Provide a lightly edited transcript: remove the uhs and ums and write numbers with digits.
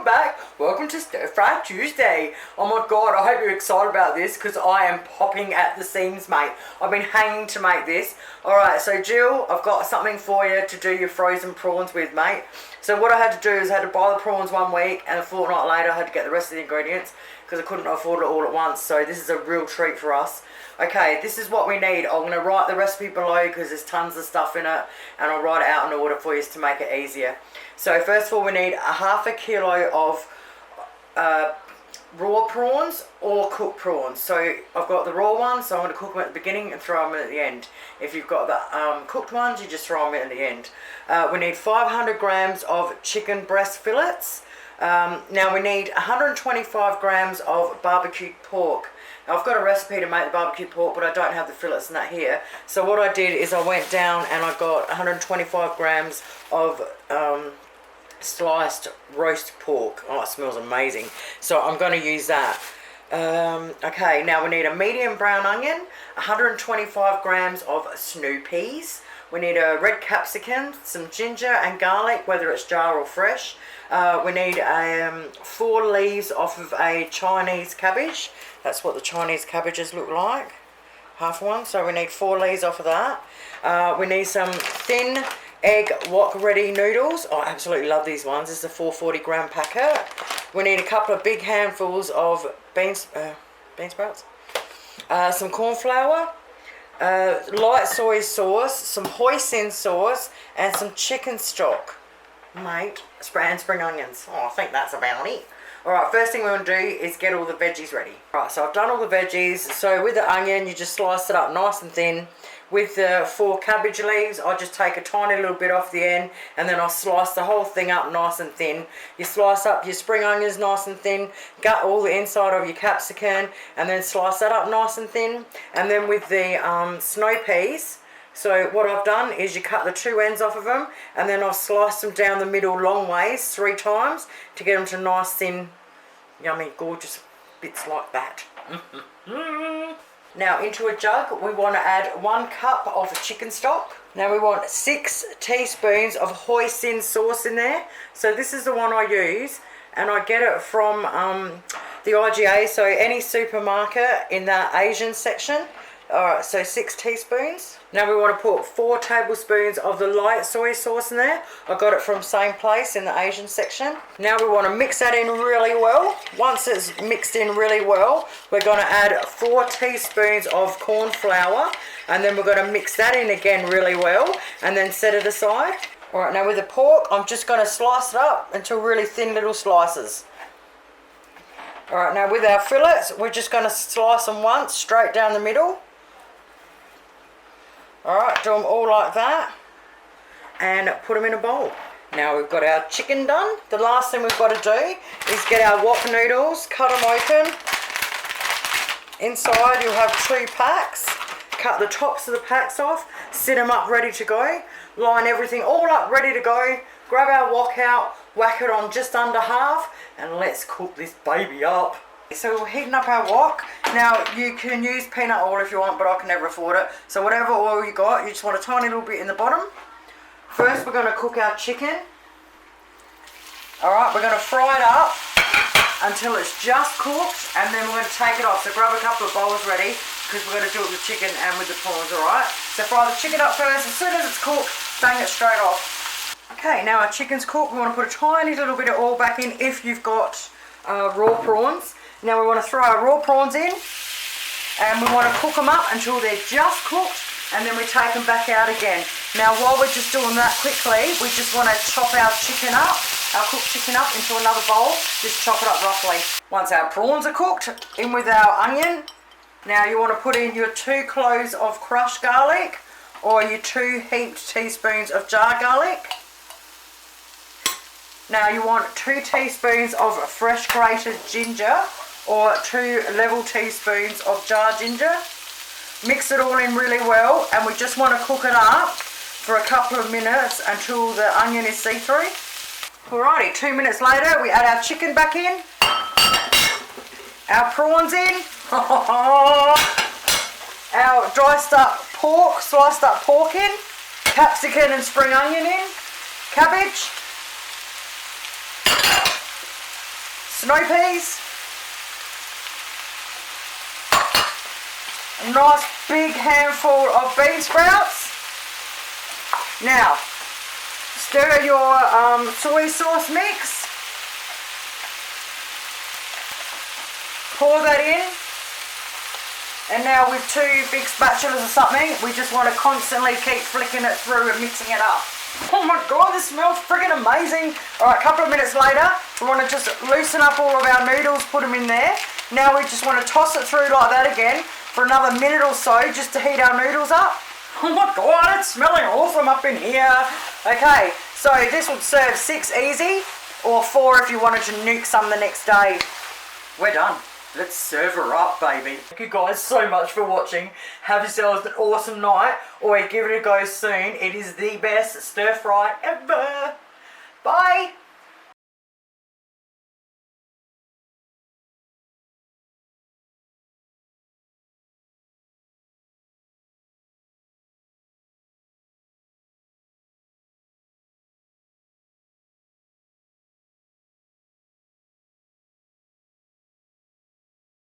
welcome back. Welcome to Stir Fry Tuesday. Oh my god, I hope you're excited about this because I am popping at the seams, mate. I've been hanging to make this. Alright, so Jill, I've got something for you to do your frozen prawns with, mate. So what I had to do is I had to buy the prawns 1 week and a fortnight later I had to get the rest of the ingredients because I couldn't afford it all at once. So this is a real treat for us. Okay, this is what we need. I'm going to write the recipe below because there's tons of stuff in it and I'll write it out in order for you to make it easier. So first of all, we need ½ kilo of raw prawns or cooked prawns. So I've got the raw ones, so I'm going to cook them at the beginning and throw them in at the end. If you've got the cooked ones, you just throw them in at the end. We need 500 grams of chicken breast fillets. Now we need 125 grams of barbecued pork. Now I've got a recipe to make the barbecued pork, but I don't have the fillets and that here. So what I did is I went down and I got 125 grams of sliced roast pork. Oh, it smells amazing. So I'm going to use that. Okay, now we need a medium brown onion, 125 grams of snow peas. We need a red capsicum, some ginger and garlic, whether it's jar or fresh. We need 4 leaves off of a Chinese cabbage. That's what the Chinese cabbages look like. Half one, so we need 4 leaves off of that. We need some thin egg wok ready noodles. Oh, I absolutely love these ones. This is a 440 gram packet. We need a couple of big handfuls of bean sprouts, some corn flour, light soy sauce, some hoisin sauce, and some chicken stock, mate, and spring onions. Oh, I think that's about it. Alright, first thing we want to do is get all the veggies ready. Alright, so I've done all the veggies. So with the onion, you just slice it up nice and thin. With the 4 cabbage leaves, I just take a tiny little bit off the end and then I'll slice the whole thing up nice and thin. You slice up your spring onions nice and thin, gut all the inside of your capsicum and then slice that up nice and thin. And then with the snow peas, so what I've done is you cut the 2 ends off of them and then I'll slice them down the middle long ways 3 times to get them to nice thin, yummy, gorgeous bits like that. Now into a jug we want to add 1 cup of chicken stock. Now we want 6 teaspoons of hoisin sauce in there. So this is the one I use and I get it from the IGA, so any supermarket in that Asian section. Alright, so 6 teaspoons. Now we want to put 4 tablespoons of the light soy sauce in there. I got it from same place in the Asian section. Now we want to mix that in really well. Once it's mixed in really well, we're going to add 4 teaspoons of corn flour. And then we're going to mix that in again really well. And then set it aside. Alright, now with the pork, I'm just going to slice it up into really thin little slices. Alright, now with our fillets, we're just going to slice them once straight down the middle. Alright, do them all like that and put them in a bowl. Now we've got our chicken done. The last thing we've got to do is get our wok noodles, cut them open. Inside you'll have 2 packs. Cut the tops of the packs off, sit them up ready to go. Line everything all up ready to go. Grab our wok out, whack it on just under half and let's cook this baby up. So we're heating up our wok. Now you can use peanut oil if you want, but I can never afford it. So whatever oil you got, you just want a tiny little bit in the bottom. First we're going to cook our chicken. Alright, we're going to fry it up until it's just cooked and then we're going to take it off. So grab a couple of bowls ready because we're going to do it with the chicken and with the prawns, alright? So fry the chicken up first. As soon as it's cooked, bang it straight off. Okay, now our chicken's cooked. We want to put a tiny little bit of oil back in if you've got raw prawns. Now we want to throw our raw prawns in and we want to cook them up until they're just cooked and then we take them back out again. Now while we're just doing that quickly, we just want to chop our chicken up, our cooked chicken up into another bowl. Just chop it up roughly. Once our prawns are cooked, in with our onion. Now you want to put in your 2 cloves of crushed garlic or your 2 heaped teaspoons of jar garlic. Now you want 2 teaspoons of fresh grated ginger or 2 level teaspoons of jar ginger. Mix it all in really well and we just want to cook it up for a couple of minutes until the onion is see-through. Alrighty, 2 minutes later we add our chicken back in, our prawns in, our diced up pork, sliced up pork in, capsicum and spring onion in, cabbage, snow peas. A nice big handful of bean sprouts. Now, stir your soy sauce mix. Pour that in. And now with 2 big spatulas or something, we just want to constantly keep flicking it through and mixing it up. Oh my god, this smells friggin' amazing. Alright, a couple of minutes later, we want to just loosen up all of our noodles, put them in there. Now we just want to toss it through like that again for another minute or so just to heat our noodles up. Oh my god, it's smelling awesome up in here. Okay, so this would serve 6 easy, or 4 if you wanted to nuke some the next day. We're done. Let's serve her up, baby. Thank you guys so much for watching. Have yourselves an awesome night, or give it a go soon. It is the best stir fry ever. Bye.